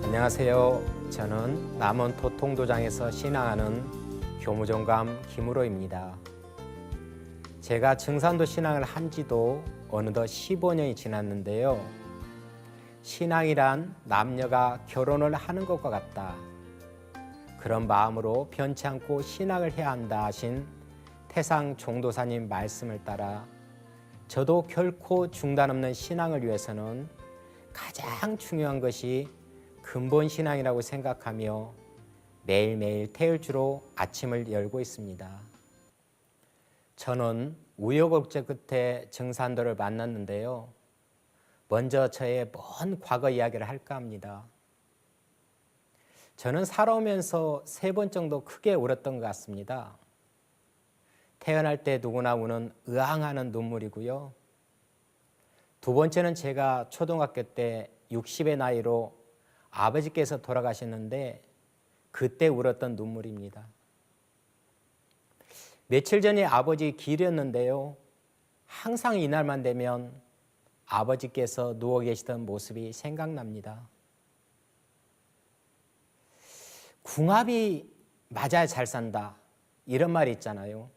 안녕하세요. 저는 남원 도통도장에서 신앙하는 교무종감 김우로입니다. 제가 증산도 신앙을 한 지도 어느덧 15년이 지났는데요. 신앙이란 남녀가 결혼을 하는 것과 같다. 그런 마음으로 변치 않고 신앙을 해야 한다 하신 태상 종도사님 말씀을 따라 저도 결코 중단 없는 신앙을 위해서는 가장 중요한 것이 근본 신앙이라고 생각하며 매일매일 태일주로 아침을 열고 있습니다. 저는 우여곡절 끝에 증산도를 만났는데요. 먼저 저의 먼 과거 이야기를 할까 합니다. 저는 살아오면서 3번 정도 크게 울었던 것 같습니다. 태어날 때 누구나 우는 으앙하는 눈물이고요. 두 번째는 제가 초등학교 때 60의 나이로 아버지께서 돌아가셨는데 그때 울었던 눈물입니다. 며칠 전에 아버지 기일이었는데요. 항상 이날만 되면 아버지께서 누워 계시던 모습이 생각납니다. 궁합이 맞아야 잘 산다 이런 말이 있잖아요.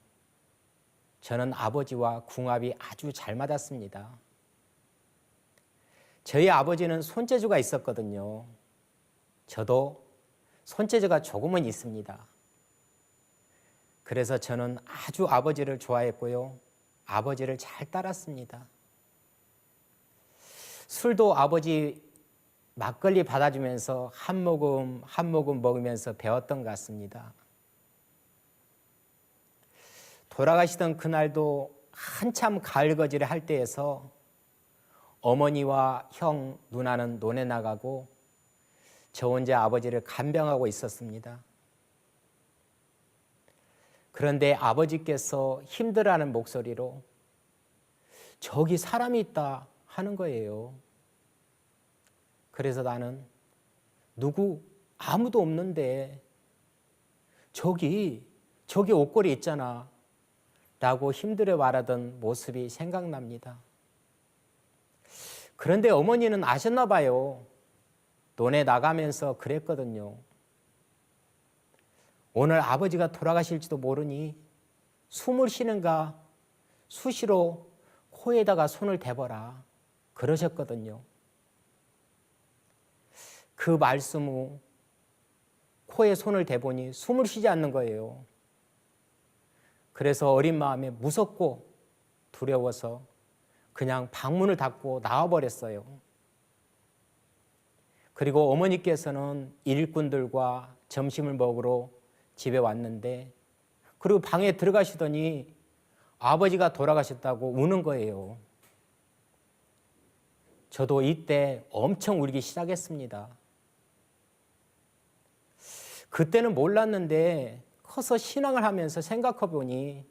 저는 아버지와 궁합이 아주 잘 맞았습니다. 저희 아버지는 손재주가 있었거든요. 저도 손재주가 조금은 있습니다. 그래서 저는 아주 아버지를 좋아했고요. 아버지를 잘 따랐습니다. 술도 아버지 막걸리 받아주면서 한 모금 한 모금 먹으면서 배웠던 것 같습니다. 돌아가시던 그날도 한참 가을거지를 할 때에서 어머니와 형, 누나는 논에 나가고 저 혼자 아버지를 간병하고 있었습니다. 그런데 아버지께서 힘들어하는 목소리로 저기 사람이 있다 하는 거예요. 그래서 나는 아무도 없는데 저기 옷걸이 있잖아 라고 힘들어 말하던 모습이 생각납니다. 그런데 어머니는 아셨나 봐요. 논에 나가면서 그랬거든요. 오늘 아버지가 돌아가실지도 모르니 숨을 쉬는가 수시로 코에다가 손을 대버라 그러셨거든요. 그 말씀 후 코에 손을 대보니 숨을 쉬지 않는 거예요. 그래서 어린 마음에 무섭고 두려워서 그냥 방문을 닫고 나와버렸어요. 그리고 어머니께서는 일꾼들과 점심을 먹으러 집에 왔는데 그리고 방에 들어가시더니 아버지가 돌아가셨다고 우는 거예요. 저도 이때 엄청 울기 시작했습니다. 그때는 몰랐는데 커서 신앙을 하면서 생각해 보니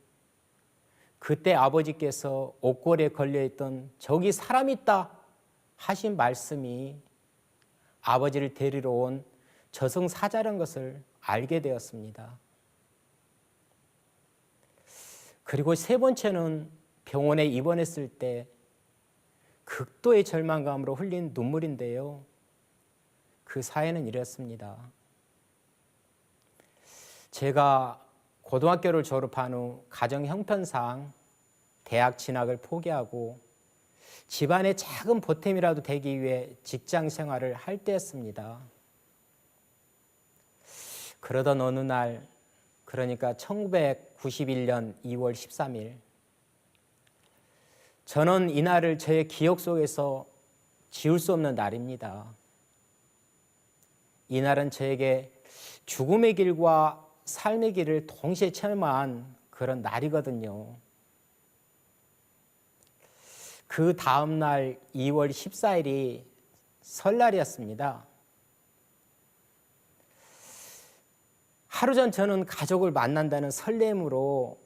그때 아버지께서 옷걸이에 걸려있던 저기 사람 있다 하신 말씀이 아버지를 데리러 온 저승사자라는 것을 알게 되었습니다. 그리고 3번째는 병원에 입원했을 때 극도의 절망감으로 흘린 눈물인데요. 그 사연은 이랬습니다. 제가 고등학교를 졸업한 후 가정 형편상 대학 진학을 포기하고 집안의 작은 보탬이라도 되기 위해 직장 생활을 할 때였습니다. 그러던 어느 날, 그러니까 1991년 2월 13일, 저는 이날을 저의 기억 속에서 지울 수 없는 날입니다. 이날은 저에게 죽음의 길과 삶의 길을 동시에 체험한 그런 날이거든요. 그 다음 날 2월 14일이 설날이었습니다. 하루 전 저는 가족을 만난다는 설렘으로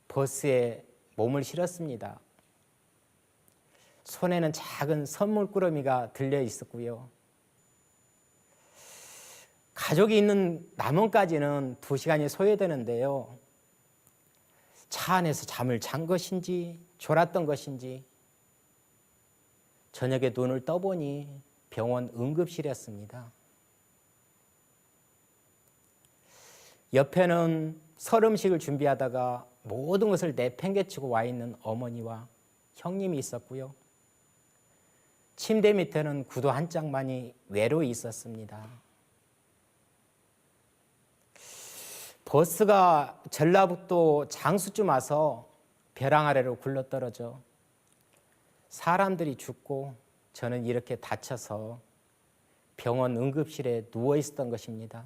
버스에 몸을 실었습니다. 손에는 작은 선물 꾸러미가 들려 있었고요. 가족이 있는 남원까지는 2시간이 소요되는데요. 차 안에서 잠을 잔 것인지 졸았던 것인지 저녁에 눈을 떠보니 병원 응급실이었습니다. 옆에는 설 음식을 준비하다가 모든 것을 내팽개치고 와 있는 어머니와 형님이 있었고요. 침대 밑에는 구두 한 짝만이 외로이 있었습니다. 버스가 전라북도 장수쯤 와서 벼랑 아래로 굴러떨어져 사람들이 죽고 저는 이렇게 다쳐서 병원 응급실에 누워 있었던 것입니다.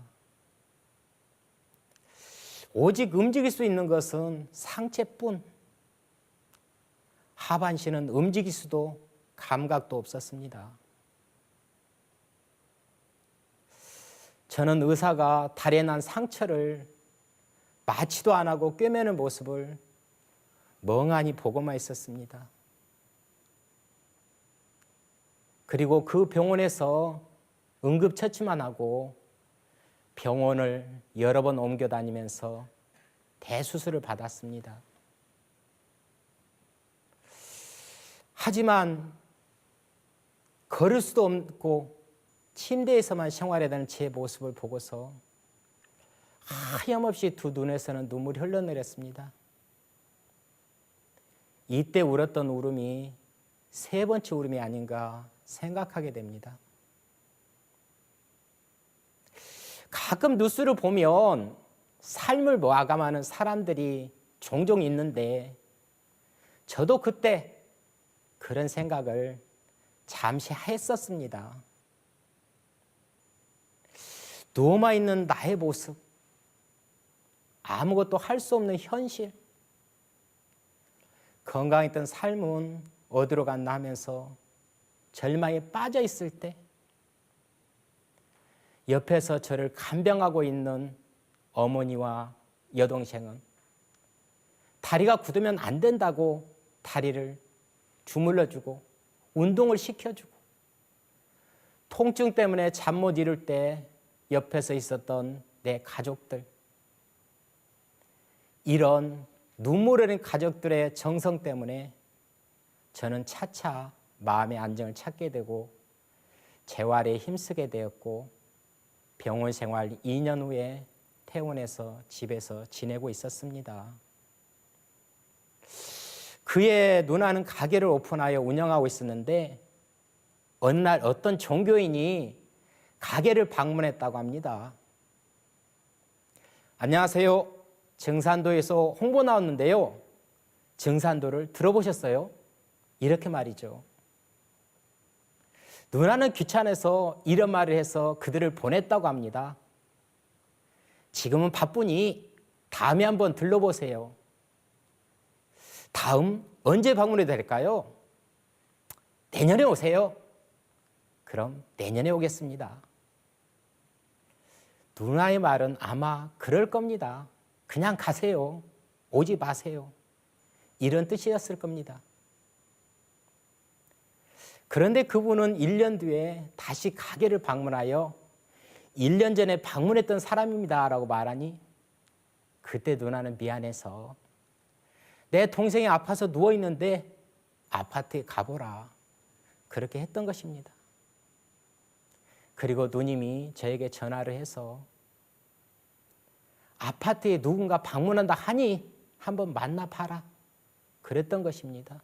오직 움직일 수 있는 것은 상체뿐. 하반신은 움직일 수도 감각도 없었습니다. 저는 의사가 다리에 난 상처를 마취도 안 하고 꿰매는 모습을 멍하니 보고만 있었습니다. 그리고 그 병원에서 응급처치만 하고 병원을 여러 번 옮겨 다니면서 대수술을 받았습니다. 하지만 걸을 수도 없고 침대에서만 생활해야 되는 제 모습을 보고서 하염없이 두 눈에서는 눈물이 흘러내렸습니다. 이때 울었던 울음이 세 번째 울음이 아닌가 생각하게 됩니다. 가끔 뉴스를 보면 삶을 마감하는 사람들이 종종 있는데 저도 그때 그런 생각을 잠시 했었습니다. 누워만 있는 나의 모습, 아무것도 할 수 없는 현실, 건강했던 삶은 어디로 갔나 하면서 절망에 빠져 있을 때 옆에서 저를 간병하고 있는 어머니와 여동생은 다리가 굳으면 안 된다고 다리를 주물러주고 운동을 시켜주고 통증 때문에 잠 못 이룰 때 옆에서 있었던 내 가족들, 이런 눈물 흘린 가족들의 정성 때문에 저는 차차 마음의 안정을 찾게 되고 재활에 힘쓰게 되었고 병원 생활 2년 후에 퇴원해서 집에서 지내고 있었습니다. 그의 누나는 가게를 오픈하여 운영하고 있었는데 어느 날 어떤 종교인이 가게를 방문했다고 합니다. 안녕하세요. 증산도에서 홍보 나왔는데요. 증산도를 들어보셨어요? 이렇게 말이죠. 누나는 귀찮아서 이런 말을 해서 그들을 보냈다고 합니다. 지금은 바쁘니 다음에 한번 들러보세요. 다음 언제 방문해도 될까요? 내년에 오세요. 그럼 내년에 오겠습니다. 누나의 말은 아마 그럴 겁니다. 그냥 가세요. 오지 마세요. 이런 뜻이었을 겁니다. 그런데 그분은 1년 뒤에 다시 가게를 방문하여 1년 전에 방문했던 사람입니다 라고 말하니 그때 누나는 미안해서 내 동생이 아파서 누워있는데 아파트에 가보라 그렇게 했던 것입니다. 그리고 누님이 저에게 전화를 해서 아파트에 누군가 방문한다 하니 한번 만나봐라 그랬던 것입니다.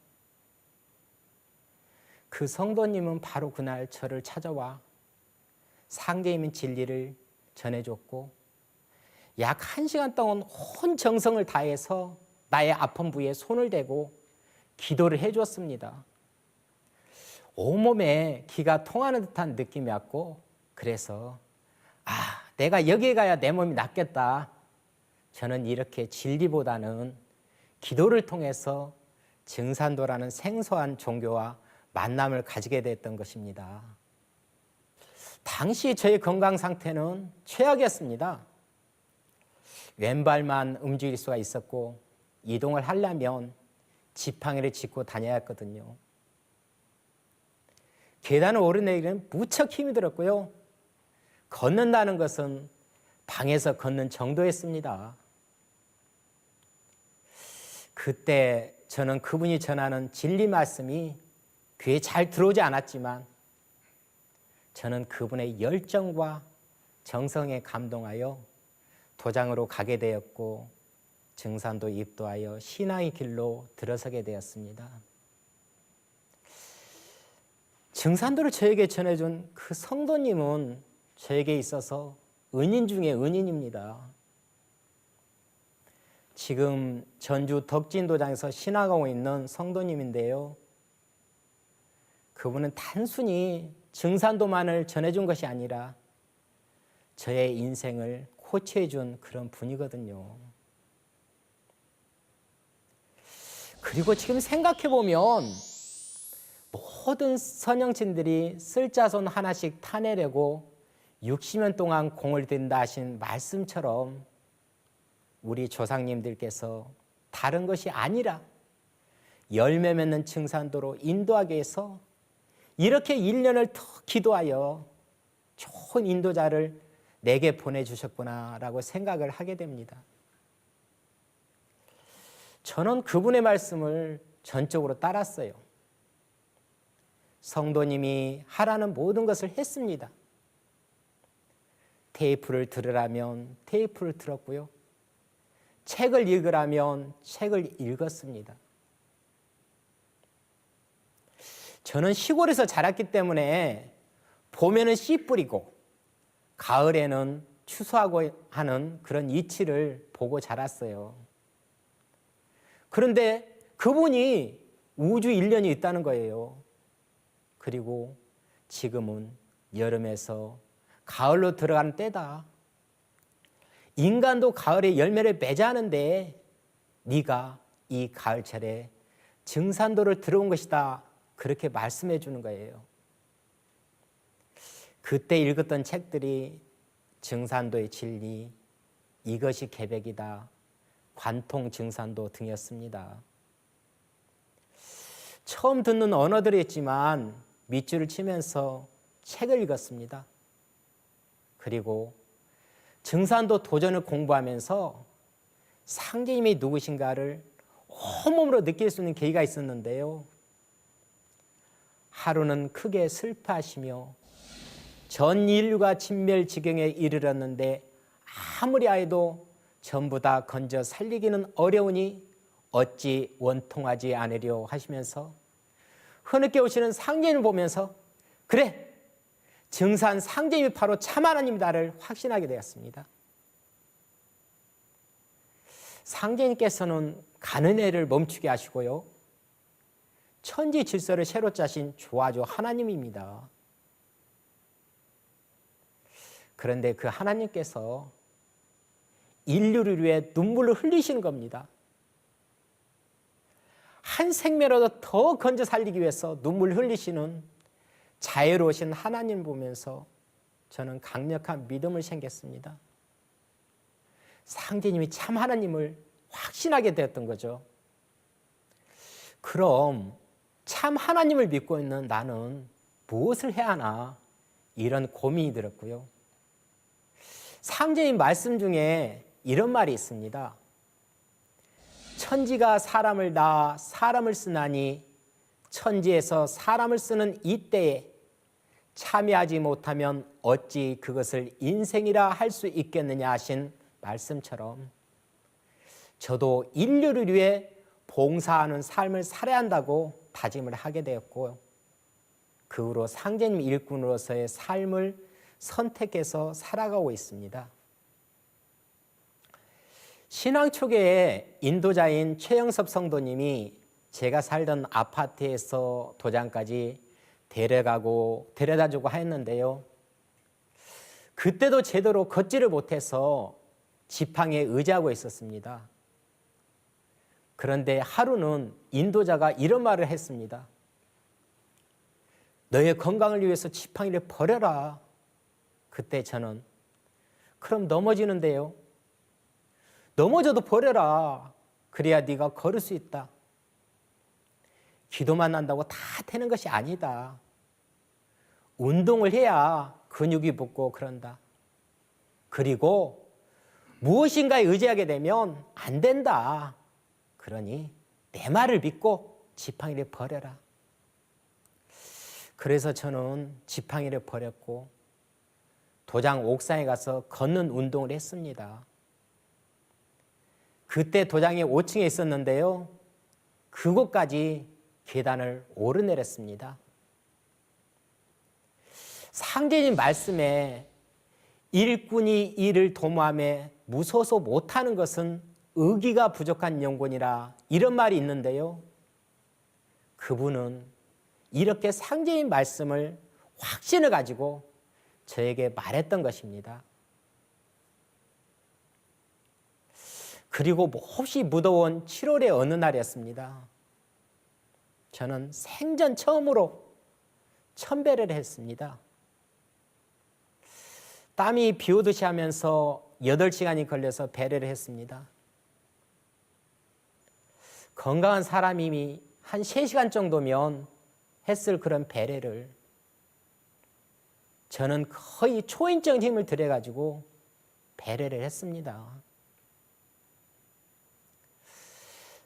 그 성도님은 바로 그날 저를 찾아와 상대에 있는 진리를 전해줬고 약 1시간 동안 온 정성을 다해서 나의 아픈 부위에 손을 대고 기도를 해주었습니다. 온몸에 기가 통하는 듯한 느낌이 왔고 그래서 내가 여기에 가야 내 몸이 낫겠다. 저는 이렇게 진리보다는 기도를 통해서 증산도라는 생소한 종교와 만남을 가지게 됐던 것입니다. 당시 저의 건강 상태는 최악이었습니다. 왼발만 움직일 수가 있었고 이동을 하려면 지팡이를 짚고 다녀야 했거든요. 계단을 오르내리기는 무척 힘이 들었고요. 걷는다는 것은 방에서 걷는 정도였습니다. 그때 저는 그분이 전하는 진리 말씀이 귀에 잘 들어오지 않았지만 저는 그분의 열정과 정성에 감동하여 도장으로 가게 되었고 증산도 입도하여 신앙의 길로 들어서게 되었습니다. 증산도를 저에게 전해준 그 성도님은 저에게 있어서 은인 중에 은인입니다. 지금 전주 덕진도장에서 신앙하고 있는 성도님인데요. 그분은 단순히 증산도만을 전해준 것이 아니라 저의 인생을 코치해준 그런 분이거든요. 그리고 지금 생각해보면 모든 선영친들이 쓸자손 하나씩 타내려고 60년 동안 공을 들인다 하신 말씀처럼 우리 조상님들께서 다른 것이 아니라 열매 맺는 증산도로 인도하기 위해서 이렇게 1년을 더 기도하여 좋은 인도자를 내게 보내주셨구나라고 생각을 하게 됩니다. 저는 그분의 말씀을 전적으로 따랐어요. 성도님이 하라는 모든 것을 했습니다. 테이프를 들으라면 테이프를 들었고요. 책을 읽으라면 책을 읽었습니다. 저는 시골에서 자랐기 때문에 봄에는 씨 뿌리고 가을에는 추수하고 하는 그런 이치를 보고 자랐어요. 그런데 그분이 우주 1년이 있다는 거예요. 그리고 지금은 여름에서 가을로 들어가는 때다. 인간도 가을에 열매를 맺어야 하는데 네가 이 가을철에 증산도를 들어온 것이다. 그렇게 말씀해 주는 거예요. 그때 읽었던 책들이 증산도의 진리, 이것이 계백이다, 관통 증산도 등이었습니다. 처음 듣는 언어들이었지만 밑줄을 치면서 책을 읽었습니다. 그리고 증산도 도전을 공부하면서 상제님이 누구신가를 온몸으로 느낄 수 있는 계기가 있었는데요. 하루는 크게 슬퍼하시며 전 인류가 진멸 지경에 이르렀는데 아무리 하여도 전부 다 건져 살리기는 어려우니 어찌 원통하지 않으려 하시면서 흐느껴 오시는 상제님을 보면서 그래! 증산 상제님이 바로 참 하나님이다를 확신하게 되었습니다. 상제님께서는 가는 애를 멈추게 하시고요. 천지 질서를 새로 짜신 조화조 하나님입니다. 그런데 그 하나님께서 인류를 위해 눈물을 흘리시는 겁니다. 한 생명이라도 더 건져 살리기 위해서 눈물을 흘리시는 자애로우신 하나님 보면서 저는 강력한 믿음을 생겼습니다. 상제님이 참 하나님을 확신하게 되었던 거죠. 그럼 참 하나님을 믿고 있는 나는 무엇을 해야 하나 이런 고민이 들었고요. 상제님 말씀 중에 이런 말이 있습니다. 천지가 사람을 낳아 사람을 쓰나니 천지에서 사람을 쓰는 이때에 참여하지 못하면 어찌 그것을 인생이라 할 수 있겠느냐 하신 말씀처럼 저도 인류를 위해 봉사하는 삶을 살아야 한다고 다짐을 하게 되었고 그 후로 상제님 일꾼으로서의 삶을 선택해서 살아가고 있습니다. 신앙 초기에 인도자인 최영섭 성도님이 제가 살던 아파트에서 도장까지 데려다주고 했는데요. 그때도 제대로 걷지를 못해서 지팡이에 의지하고 있었습니다. 그런데 하루는 인도자가 이런 말을 했습니다. 너의 건강을 위해서 지팡이를 버려라. 그때 저는 그럼 넘어지는데요. 넘어져도 버려라. 그래야 네가 걸을 수 있다. 기도만 한다고 다 되는 것이 아니다. 운동을 해야 근육이 붙고 그런다. 그리고 무엇인가에 의지하게 되면 안 된다. 그러니 내 말을 믿고 지팡이를 버려라. 그래서 저는 지팡이를 버렸고 도장 옥상에 가서 걷는 운동을 했습니다. 그때 도장이 5층에 있었는데요. 그곳까지 계단을 오르내렸습니다. 상제님 말씀에 일꾼이 일을 도모하며 무서워서 못하는 것은 의기가 부족한 영혼이라 이런 말이 있는데요. 그분은 이렇게 상제님 말씀을 확신을 가지고 저에게 말했던 것입니다. 그리고 몹시 무더운 7월의 어느 날이었습니다. 저는 생전 처음으로 천배를 했습니다. 땀이 비 오듯이 하면서 8시간이 걸려서 배례를 했습니다. 건강한 사람이 한 3시간 정도면 했을 그런 배례를 저는 거의 초인적 힘을 들여가지고 배례를 했습니다.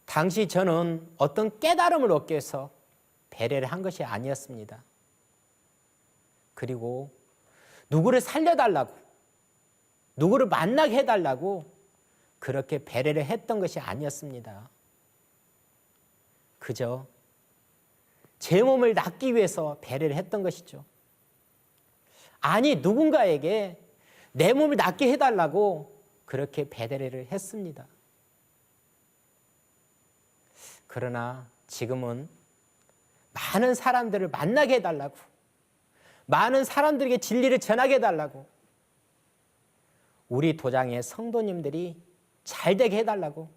당시 저는 어떤 깨달음을 얻기 위해서 배례를 한 것이 아니었습니다. 그리고 누구를 살려달라고, 누구를 만나게 해달라고 그렇게 배례를 했던 것이 아니었습니다. 그저 제 몸을 낫기 위해서 배례를 했던 것이죠. 아니, 누군가에게 내 몸을 낫게 해달라고 그렇게 배례를 했습니다. 그러나 지금은 많은 사람들을 만나게 해달라고, 많은 사람들에게 진리를 전하게 해달라고, 우리 도장의 성도님들이 잘되게 해달라고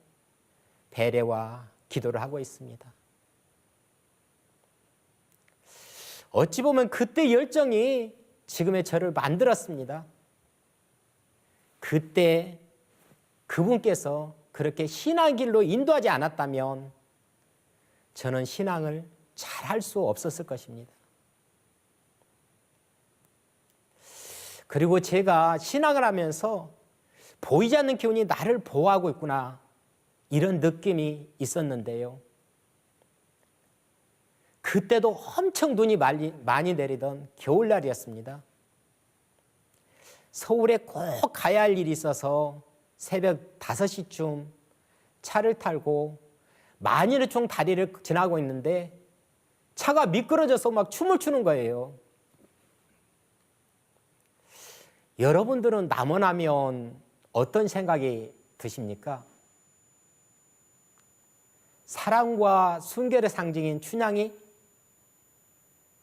배례와 기도를 하고 있습니다. 어찌 보면 그때 열정이 지금의 저를 만들었습니다. 그때 그분께서 그렇게 신앙 길로 인도하지 않았다면 저는 신앙을 잘할 수 없었을 것입니다. 그리고 제가 신앙을 하면서 보이지 않는 기운이 나를 보호하고 있구나, 이런 느낌이 있었는데요. 그때도 엄청 눈이 많이 내리던 겨울날이었습니다. 서울에 꼭 가야 할 일이 있어서 새벽 5시쯤 차를 타고 만일의총 다리를 지나고 있는데 차가 미끄러져서 막 춤을 추는 거예요. 여러분들은 남원하면 어떤 생각이 드십니까? 사랑과 순결의 상징인 춘향이?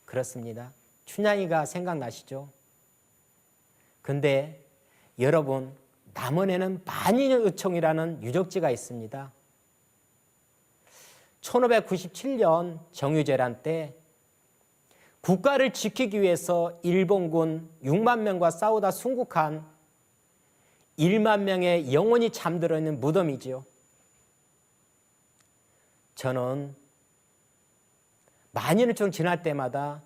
그렇습니다. 춘향이가 생각나시죠? 근데 여러분, 남원에는 만인의총이라는 유적지가 있습니다. 1597년 정유재란 때 국가를 지키기 위해서 일본군 6만 명과 싸우다 순국한 1만 명의 영혼이 잠들어 있는 무덤이지요. 저는 만인의총 지날 때마다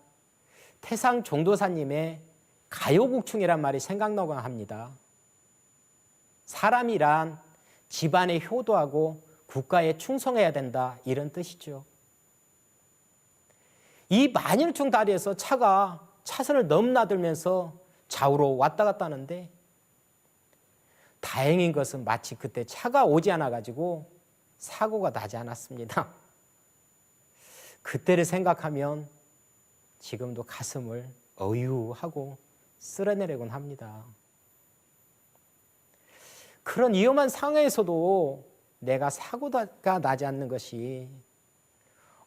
태상 종도사님의 가요국충이란 말이 생각나곤 합니다. 사람이란 집안에 효도하고 국가에 충성해야 된다, 이런 뜻이죠. 이 만인의총 다리에서 차가 차선을 넘나들면서 좌우로 왔다 갔다 하는데 다행인 것은 마치 그때 차가 오지 않아가지고 사고가 나지 않았습니다. 그때를 생각하면 지금도 가슴을 어유하고 쓸어내려곤 합니다. 그런 위험한 상황에서도 내가 사고가 나지 않는 것이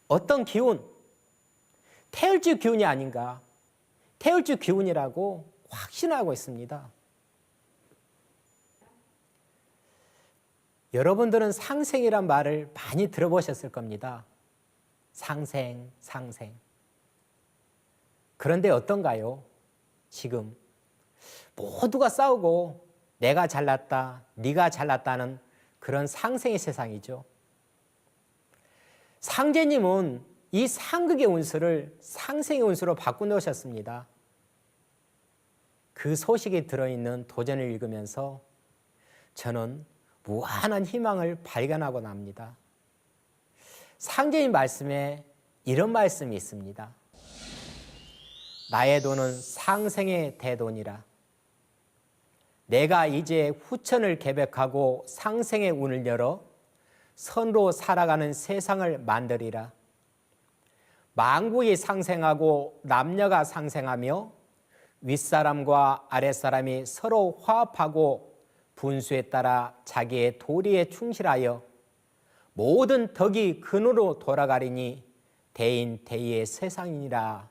어떤 기운, 태울주 기운이 아닌가, 태울주 기운이라고 확신하고 있습니다. 여러분들은 상생이란 말을 많이 들어보셨을 겁니다. 상생, 상생. 그런데 어떤가요? 지금 모두가 싸우고 내가 잘났다, 네가 잘났다는 그런 상생의 세상이죠. 상제님은 이 상극의 운수를 상생의 운수로 바꿔놓으셨습니다. 그 소식이 들어있는 도전을 읽으면서 저는 무한한 희망을 발견하곤 합니다. 상제님 말씀에 이런 말씀이 있습니다. 나의 돈은 상생의 대돈이라. 내가 이제 후천을 개벽하고 상생의 운을 열어 선으로 살아가는 세상을 만들리라. 만국이 상생하고 남녀가 상생하며 윗사람과 아랫사람이 서로 화합하고 분수에 따라 자기의 도리에 충실하여 모든 덕이 근으로 돌아가리니 대인대의의 세상이니라.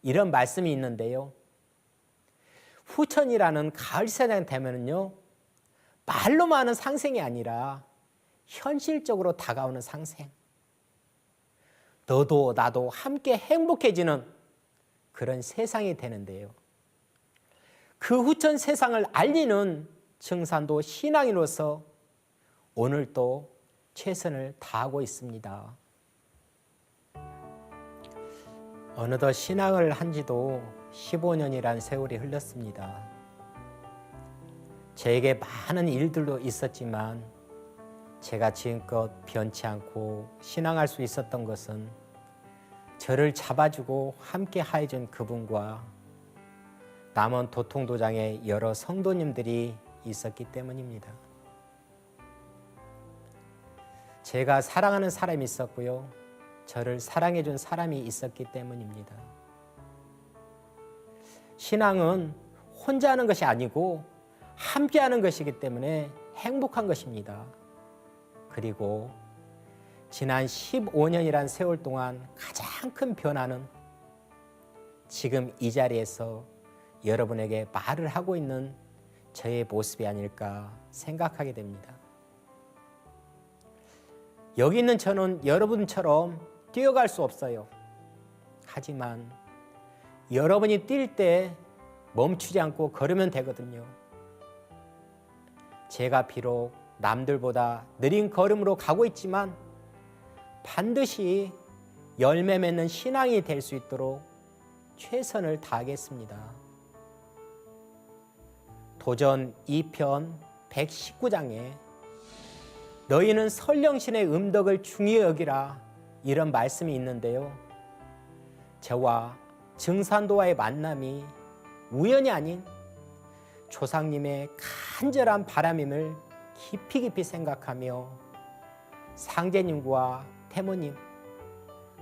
이런 말씀이 있는데요. 후천이라는 가을 세상 되면은요, 말로만 하는 상생이 아니라 현실적으로 다가오는 상생. 너도 나도 함께 행복해지는 그런 세상이 되는데요. 그 후천 세상을 알리는 증산도 신앙인으로서 오늘도 최선을 다하고 있습니다. 어느덧 신앙을 한 지도 15년이란 세월이 흘렀습니다. 저에게 많은 일들도 있었지만 제가 지금껏 변치 않고 신앙할 수 있었던 것은 저를 잡아주고 함께 하여준 그분과 남원 도통도장의 여러 성도님들이 있었기 때문입니다. 제가 사랑하는 사람이 있었고요. 저를 사랑해준 사람이 있었기 때문입니다. 신앙은 혼자 하는 것이 아니고 함께 하는 것이기 때문에 행복한 것입니다. 그리고 지난 15년이란 세월 동안 가장 큰 변화는 지금 이 자리에서 여러분에게 말을 하고 있는 저의 모습이 아닐까 생각하게 됩니다. 여기 있는 저는 여러분처럼 뛰어갈 수 없어요. 하지만 여러분이 뛸 때 멈추지 않고 걸으면 되거든요. 제가 비록 남들보다 느린 걸음으로 가고 있지만 반드시 열매 맺는 신앙이 될 수 있도록 최선을 다하겠습니다. 도전 2편 119장에 너희는 설령신의 음덕을 중히 여기라, 이런 말씀이 있는데요. 저와 증산도와의 만남이 우연이 아닌 조상님의 간절한 바람임을 깊이 생각하며 상제님과 태모님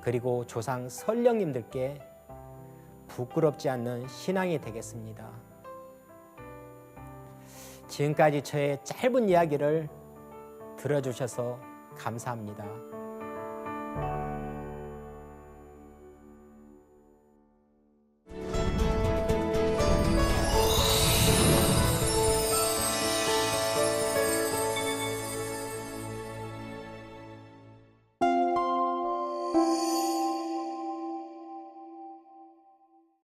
그리고 조상 설령님들께 부끄럽지 않는 신앙이 되겠습니다. 지금까지 저의 짧은 이야기를 들어주셔서 감사합니다.